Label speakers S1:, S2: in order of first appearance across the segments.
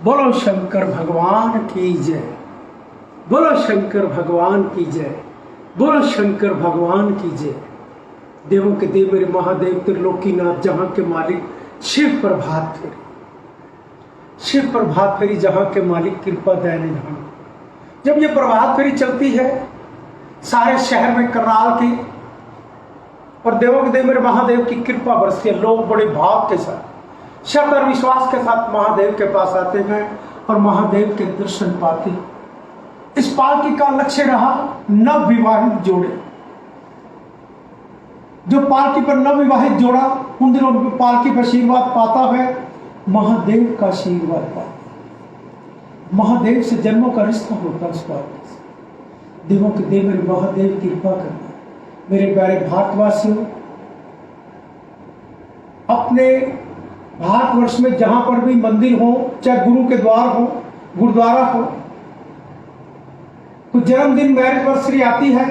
S1: बोलो शंकर भगवान की जय। बोलो शंकर भगवान की जय। बोलो शंकर भगवान की जय। देवों के देव मेरे महादेव त्रिलोकीनाथ जहां के मालिक शिव प्रभात फेरी, शिव प्रभात फेरी जहां के मालिक कृपा दया निधान। जब ये प्रभात फेरी चलती है सारे शहर में करनाल की और देवों के देव मेरे महादेव की कृपा बरसती है। लोग बड़े भाव के साथ श्रद्धा और विश्वास के साथ महादेव के पास आते हैं और महादेव के दर्शन पाते। इस पालकी का लक्ष्य रहा नव विवाहित जोड़े। जो पालकी पर नव विवाहित जोड़ा उन दिनों पालकी पर आशीर्वाद पाता है, महादेव का आशीर्वाद पाता। महादेव से जन्मों का रिश्ता होता है। उस पालकी से देवों के देव मेरे महादेव कृपा करना। मेरे प्यारे भारतवासियों, अपने भारतवर्ष में जहां पर भी मंदिर हो, चाहे गुरु के द्वार हो, गुरुद्वारा हो, कोई जन्मदिन मैरिज एनिवर्सरी आती है,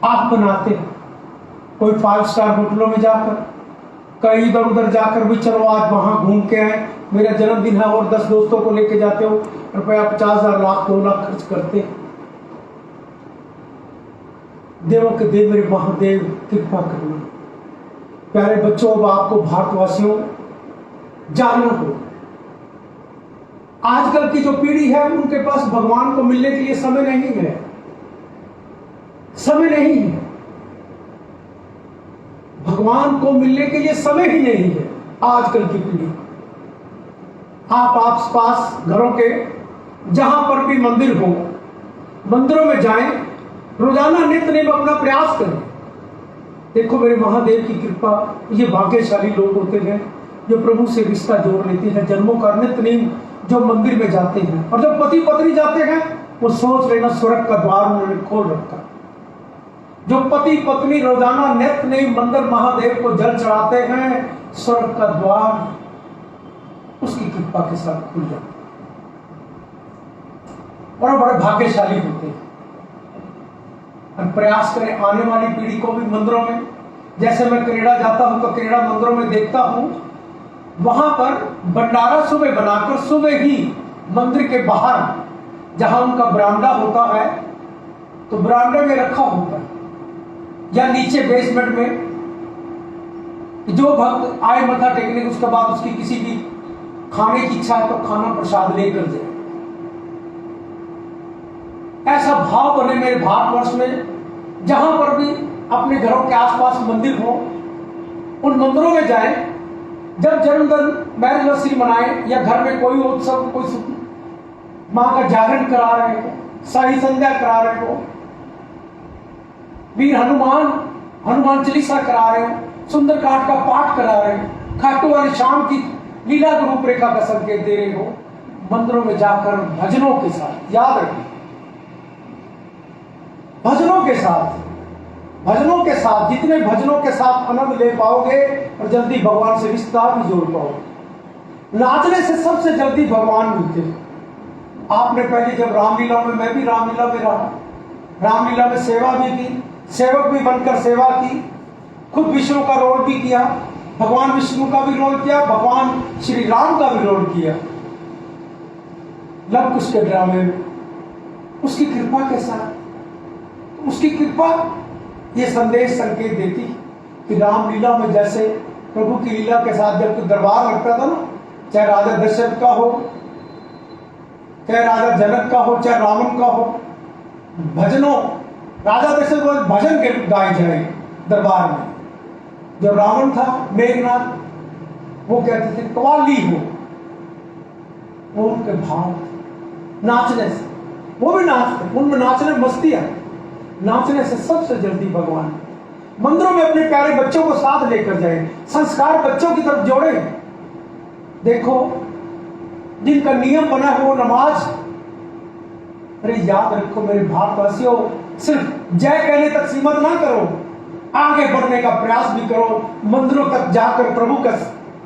S1: आप बनाते हैं। कोई 5 स्टार होटलों में जाकर, कहीं इधर उधर जाकर भी चलो आज वहां घूम के आए, मेरा जन्मदिन है, और 10 दोस्तों को लेके जाते हो, रुपया 50,000 लाख 2 लाख खर्च करते। देवों के देव मेरे महादेव कृपा करना। प्यारे बच्चों, अब आपको भारतवासियों जानना हो, आजकल की जो पीढ़ी है उनके पास भगवान को मिलने के लिए समय नहीं है। समय नहीं है, भगवान को मिलने के लिए समय ही नहीं है। आजकल की पीढ़ी, आप आस पास घरों के जहां पर भी मंदिर हो, मंदिरों में जाएं, रोजाना नित्य नेम अपना प्रयास करें। देखो मेरे महादेव की कृपा, ये भाग्यशाली लोग होते हैं जो प्रभु से रिश्ता जोड़ लेते हैं। जन्मों का नित्य नेम जो मंदिर में जाते हैं, और जब पति पत्नी जाते हैं वो सोच लेना स्वर्ग का द्वार उन्होंने खोल रखा। जो पति पत्नी रोजाना नित्य नेम मंदिर महादेव को जल चढ़ाते हैं, स्वर्ग का द्वार उसकी कृपा के साथ खुल जाता है और बड़े भाग्यशाली होते हैं। हम प्रयास करें आने वाली पीढ़ी को भी मंदिरों में, जैसे मैं कनेडा जाता हूं तो कनेडा मंदिरों में देखता हूं, वहां पर भंडारा सुबह बनाकर सुबह ही मंदिर के बाहर जहां उनका बरामदा होता है तो बरामदे में रखा होता है, या नीचे बेसमेंट में, जो भक्त आए मत्था टेकने उसके बाद उसकी किसी भी खाने की इच्छा है तो खाना प्रसाद लेकर जाए। ऐसा भाव बने मेरे भारतवर्ष में, जहां पर भी अपने घरों के आसपास मंदिर हो, उन मंदिरों में जाएं। जब जन्मदिन मैरिज एनिवर्सरी मनाएं या घर में कोई उत्सव, कोई मां का जागरण करा रहे हो, साई संध्या करा रहे हो, वीर हनुमान चालीसा करा रहे हो, सुंदरकांड का पाठ करा रहे हो, खाटू वाली शाम की लीला की रूपरेखा का संकेत दे रहे हो, मंदिरों में जाकर भजनों के साथ, याद रखिए भजनों के साथ जितने भजनों के साथ आनंद ले पाओगे और जल्दी भगवान से रिश्ता भी जोड़ पाओगे। नाचने से सबसे जल्दी भगवान मिलते हैं। आपने पहले जब रामलीला में, मैं भी रामलीला में रहा, रामलीला में सेवा भी की, सेवक भी बनकर सेवा की, खुद विष्णु का रोल भी किया, भगवान विष्णु का भी रोल किया, भगवान श्री राम का भी रोल किया लव कुश के ड्रामे में, उसकी कृपा के साथ। उसकी कृपा ये संदेश संकेत देती कि रामलीला में जैसे प्रभु की लीला के साथ जब दरबार लगता था ना, चाहे राजा दशरथ का हो, चाहे राजा जनक का हो, चाहे रावण का हो, भजनों, राजा दशरथ को भजन के गाए जाए दरबार में। जब रावण था मेघनाथ, वो कहते थे कवाली हो, वो उनके भाव नाचने से, वो भी नाचते, उनमें नाचने मस्ती है। नाचने से सबसे जल्दी भगवान। मंदिरों में अपने प्यारे बच्चों को साथ लेकर जाए, संस्कार बच्चों की तरफ जोड़े। देखो जिनका नियम बना है वो नमाज, अरे याद रखो मेरे भारतवासियों, सिर्फ जय कहने तक सीमित ना करो, आगे बढ़ने का प्रयास भी करो। मंदिरों तक जाकर प्रभु का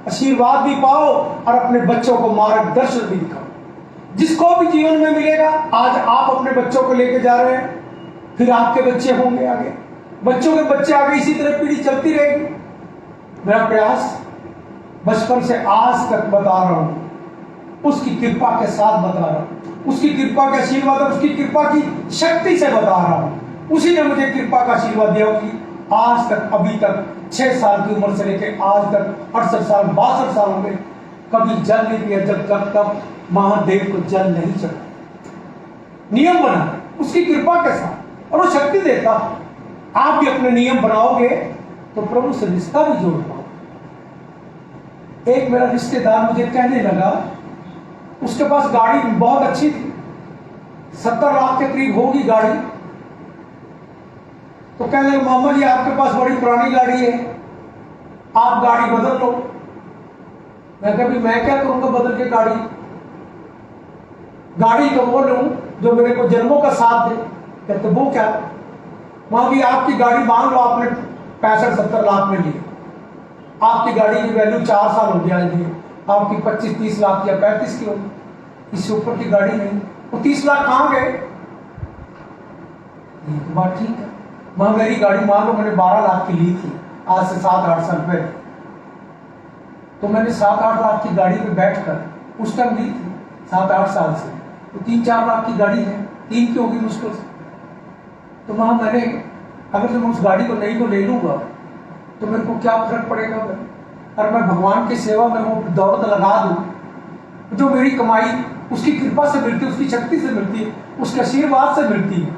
S1: आशीर्वाद भी पाओ और अपने बच्चों को मार्गदर्शन भी दिखाओ। जिसको भी जीवन में मिलेगा, आज आप अपने बच्चों को लेके जा रहे हैं, फिर आपके बच्चे होंगे आगे, बच्चों के बच्चे आगे, इसी तरह पीढ़ी चलती रहेगी। मेरा प्रयास बचपन से आज तक बता रहा हूं, उसकी कृपा के साथ बता रहा हूँ, उसकी कृपा के आशीर्वाद और उसकी कृपा की शक्ति से बता रहा हूँ। उसी ने मुझे कृपा का आशीर्वाद दिया कि आज तक, अभी तक 6 साल की उम्र से लेकर आज तक 68 साल 62 साल हो गए, कभी जल नहीं पिया जब तक महादेव को जल नहीं चढ़ा। नियम बना उसकी कृपा के साथ, और वो शक्ति देता। आप भी अपने नियम बनाओगे तो प्रभु से रिश्ता भी जोड़ पाओगे। एक मेरा रिश्तेदार मुझे कहने लगा, उसके पास गाड़ी बहुत अच्छी थी, 70 लाख के करीब होगी गाड़ी। तो कहने लगे, मोहम्मद जी आपके पास बड़ी पुरानी गाड़ी है, आप गाड़ी बदल लो। मैं कहा, मैं क्या करूंगा बदल के गाड़ी? गाड़ी तो वो लूं जो मेरे को जन्मों का साथ दे। कहते वो क्या? वहां भी आपकी गाड़ी मान लो आपने 65-70 लाख में ली, आपकी गाड़ी की वैल्यू 4 साल हो गया है, आपकी 25-30 लाख या 35 की होगी, इससे ऊपर की गाड़ी नहीं। वो 30 लाख कहां गए? ये तो बात ठीक है। वहां मेरी गाड़ी मान लो मैंने 12 लाख की ली थी आज से 7-8 साल पहले, तो मैंने 7-8 लाख की गाड़ी पे बैठकर उस टाइम ली थी 7-8 साल से, तो 3-4 लाख की गाड़ी है, 3 की होगी मुश्किल से। तो वहां मैंने, अगर मैं उस गाड़ी को नहीं को ले लूंगा तो मेरे को क्या फर्क पड़ेगा? और मैं भगवान की सेवा में वो दौलत लगा दूं जो मेरी कमाई उसकी कृपा से मिलती है, उसकी शक्ति से मिलती है, उसके आशीर्वाद से मिलती है।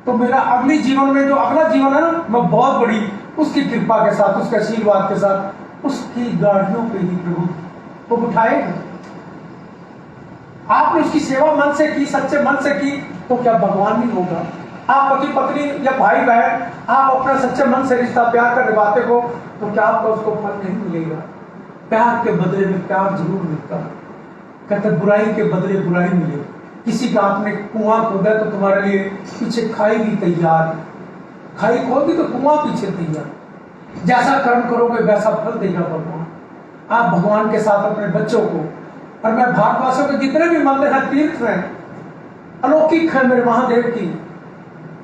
S1: तो मेरा अगले जीवन में जो अगला जीवन है ना, मैं बहुत बड़ी उसकी कृपा के साथ, उसके आशीर्वाद के साथ, उसकी गाड़ियों पे ही प्रभु वो बिठाएगा। आपने उसकी सेवा मन से की, सच्चे मन से की, तो क्या भगवान नहीं होगा? आप पति पत्नी या भाई बहन, आप अपना सच्चे मन से रिश्ता प्यार कर निभाते हो, तो क्या आपको उसको फल नहीं मिलेगा? प्यार के बदले में प्यार जरूर मिलता है। कहते बुराई के बदले बुराई मिले। किसी का आपने कुआं खोदा तो तुम्हारे लिए पीछे खाई भी तैयार है, खाई खोदी तो कुआं पीछे तैयार। जैसा कर्म करोगे वैसा फल देगा भगवान। आप भगवान के साथ अपने बच्चों को, और मैं भारतवासियों के जितने भी मंदिर हैं, तीर्थ हैं, अलौकिक है मेरे महादेव की,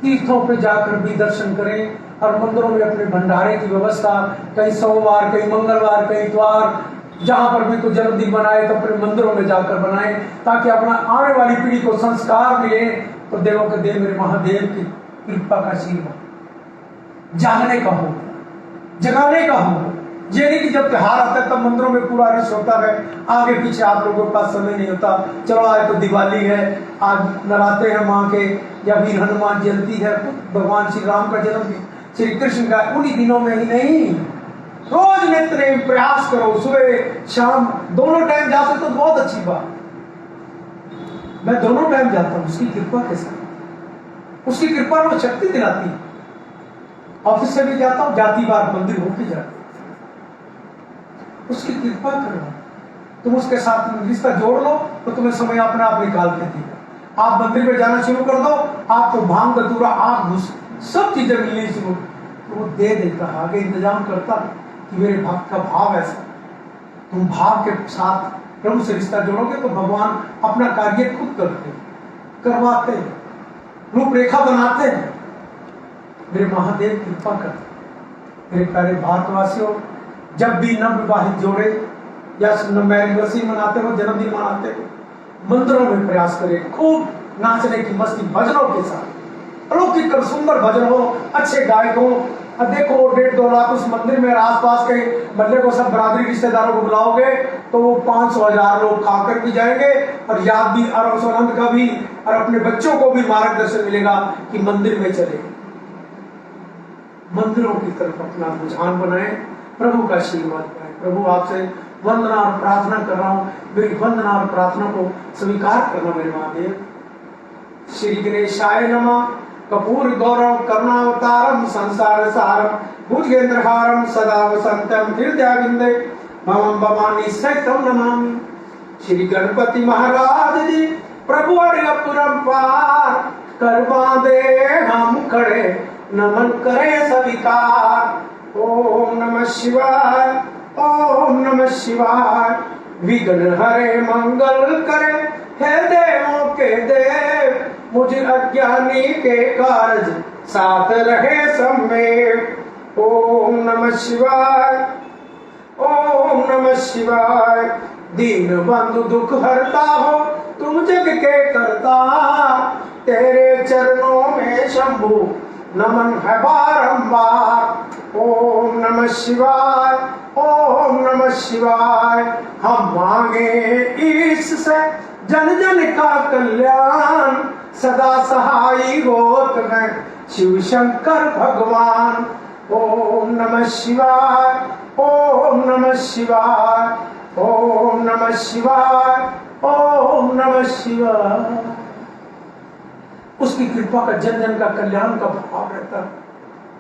S1: तीर्थों पे जाकर भी दर्शन करें, और मंदिरों में अपने भंडारे की व्यवस्था, कहीं सोमवार, कहीं मंगलवार, कहीं इतवार, जहां पर भी कोई जन्मदिन बनाए तो अपने मंदिरों में जाकर बनाए, ताकि अपना आने वाली पीढ़ी को संस्कार मिले। तो देवों के देव मेरे महादेव की कृपा का आशीर्वाद जागने का हो, जगाने का हो। ये नहीं कि जब त्योहार आता है तब मंदिरों में पूरा रश होता है, आगे पीछे आप लोगों के पास समय नहीं होता। चलो आज तो दिवाली है, आज नराते हैं माँ के, या वीर हनुमान जयंती है, भगवान श्री राम का जन्मदिन, श्री कृष्ण का, उन्हीं दिनों में ही नहीं, रोज नित्य नेम प्रयास करो, सुबह शाम दोनों टाइम जाते तो बहुत अच्छी बात। मैं दोनों टाइम जाता हूँ उसकी कृपा के साथ, उसकी कृपा में शक्ति दिलाती है। ऑफिस से भी जाता हूँ, जाती बार मंदिर होके जाता, उसकी कृपा करो। तुम उसके साथ रिश्ता जोड़ लो तो तुम्हें समय अपने आप निकाल के देगा। आप मंदिर में जाना शुरू कर दो, आपको भांग धतूरा आग घुस सब चीजें मिलनी शुरू, तो वो दे देता, आगे इंतजाम करता कि मेरे भक्त का भाव ऐसा। तुम भाव के साथ प्रभु से रिश्ता जोड़ोगे तो भगवान अपना कार्य खुद करते, करवाते, रूपरेखा बनाते हैं। मेरे महादेव कृपा करते। मेरे प्यारे भारतवासियों, जब भी नवविवाहित जोड़े या एनिवर्सरी मनाते हो, जन्मदिन मनाते हो, मंदिरों में प्रयास करें, खूब नाचने की मस्ती भजनों के साथ, अलौकिक सुंदर भजन हो, अच्छे गायक हो। अब देखो 1.5-2 लाख उस मंदिर में, आसपास के मल्ले को सब बरादरी रिश्तेदारों को बुलाओगे तो वो 500,000 लोग खाकर भी जाएंगे, और याद भी और आनंद का भी, और अपने बच्चों को भी मार्गदर्शन मिलेगा कि मंदिर में चले, मंदिरों की तरफ अपना रुझान बनाए, प्रभु का आशीर्वाद पाए। प्रभु आपसे वंदना और प्रार्थना कर रहा हूँ, मेरी वंदना और प्रार्थना को स्वीकार करना मेरे महादेव। श्री गणेशाय नमः। कपूर गौरव करुणावतारम संसार सारम भुजगेंद्रहारम सदा वसंतम हृदयाविंदे मम भवानी सहितम नमामि। श्री गणपति महाराज जी प्रभु अपरंपार करवा दे हम खड़े, नमन करे स्वीकार। ओम नमः शिवाय, ओम नमः शिवाय। विघ्न हरे मंगल करे, हे देवों के देव, मुझे अज्ञानी के कार्य साथ रहे सब में। ओम नमः शिवाय, ओम नमः शिवाय। दीन बंधु दुख हरता हो तुम जग के करता, तेरे चरणों में शंभु नमन है बारंबार। ओम नमः शिवाय, ओम नमः शिवाय। हम मांगे इससे जन जन का कल्याण, सदा सहाय होत हैं शिव शंकर भगवान। ओम नमः शिवाय, ओम नमः शिवाय, ओम नमः शिवाय, ओम नमः शिवाय। उसकी कृपा का जन जन का कल्याण का भाव रहता है।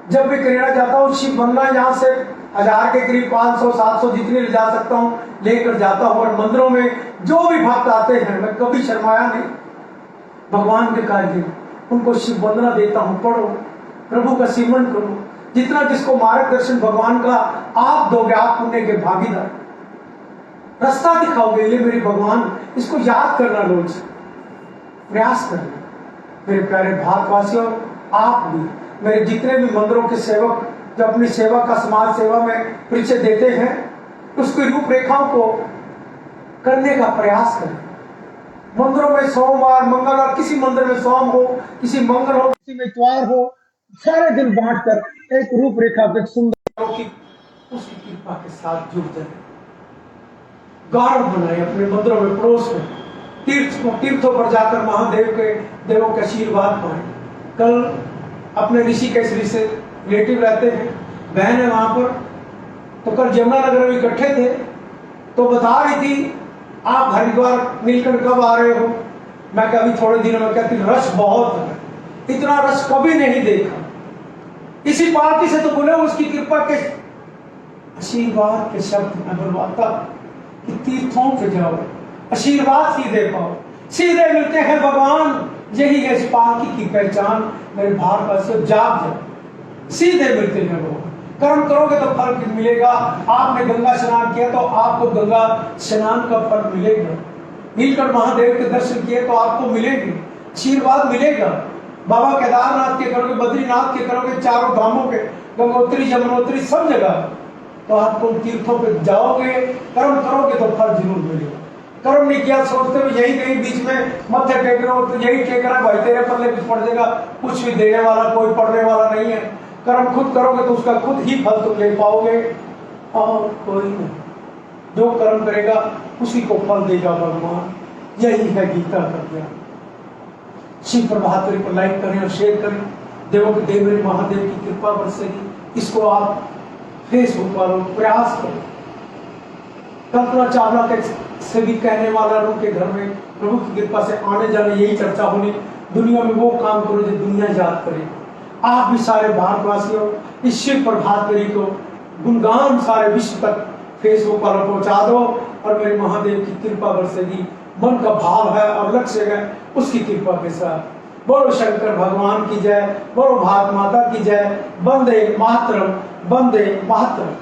S1: जब भी करेड़ा जाता हूँ शिव बंगला यहाँ से 1000 के करीब 500-700 जितने ले जा सकता हूँ लेकर जाता हूँ, और मंदिरों में जो भी भक्त आते हैं मैं कभी शर्माया नहीं। भगवान के कार्य उनको शिव वंदना देता हूँ, पढ़ो प्रभु का सिमरन करो। जितना जिसको मार्गदर्शन भगवान का आप दोगे आप पुण्य के भागीदार, रास्ता दिखाओगे। ये मेरे भगवान, इसको याद करना, रोज प्रयास करना। मेरे प्यारे भारतवासियों, आप भी मेरे जितने भी मंदिरों के सेवक जो अपनी सेवा का समाज सेवा में परिचय देते हैं, उसकी रूपरेखाओं को करने का प्रयास करें। मंदिरों में सोमवार मंगलवार, किसी मंदिर में सोम हो, किसी मंगल हो, किसी में इतवार हो, सारे दिन बांटकर एक रूपरेखा को सुंदर की उसकी कृपा के साथ जुड़ जाए। गार्ड बनाए अपने मंदिरों में, पड़ोस में, तीर्थों पर जाकर महादेव के देवों के आशीर्वाद पाए। कल अपने ऋषिकेश से रिलेटिव रहते हैं, बहन है वहां पर, तो कल जमुनानगर में इकट्ठे थे, तो बता रही थी आप हरिद्वार नीलकंठ कब आ रहे हो। मैं कभी थोड़े दिनों में, कहती रश बहुत है, इतना रश कभी नहीं देखा। इसी पार्टी से तो बोले उसकी कृपा के आशीर्वाद के शब्द मैं बुलवाता कि तीर्थों पे जाओ, आशीर्वाद सीधे पाओ, सीधे मिलते हैं भगवान। यही है इस पालकी की पहचान। मेरे भारतवासियों, जाग जाओ, सीधे मिलते हैं भगवान। कर्म करोगे तो फल मिलेगा। आपने गंगा स्नान किया तो आपको गंगा स्नान का फल मिलेगा। नीलकंठ महादेव के दर्शन किए तो आपको मिलेंगे, आशीर्वाद मिलेगा। बाबा केदारनाथ के करोगे, बद्रीनाथ के करोगे, चारों धामों के, गंगोत्री यमुनोत्री सब जगह, तो आप उन तीर्थों पे जाओगे, कर्म करोगे तो फल जरूर मिलेगा। कर्म नहीं किया सोचते हो यही कहीं बीच में मत्थे टेक रहे हो, तो यही टेक रहा है भाई, तेरे पल्ले कुछ पड़ जाएगा, कुछ भी देने वाला कोई पढ़ने वाला नहीं है। कर्म खुद करोगे तो उसका खुद ही फल तुम ले पाओगे, और कोई नहीं। जो कर्म करेगा उसी को फल देगा भगवान। यही है गीता का ज्ञान। शिव प्रभातरी को लाइक करें और शेयर करें। देवों के देव मेरे महादेव की कृपा बरसेगी। इसको आप फेसबुक वालों प्रयास करें। कल्पना चावला के से भी कहने वाला उनके घर में प्रभु की कृपा से आने जाने यही चर्चा होनी, दुनिया में वो काम करो जो दुनिया याद करे। आप भी सारे भारतवासियों इस शिव प्रभातरी को गुणगान सारे विश्व तक फेसबुक पर पहुंचा दो, और मेरे महादेव की कृपा बरसेगी। मन का भाव है और लक्ष्य है उसकी कृपा के साथ। बोलो शंकर भगवान की जय, बोलो भारत माता की जय। वंदे मातरम, वंदे मातरम।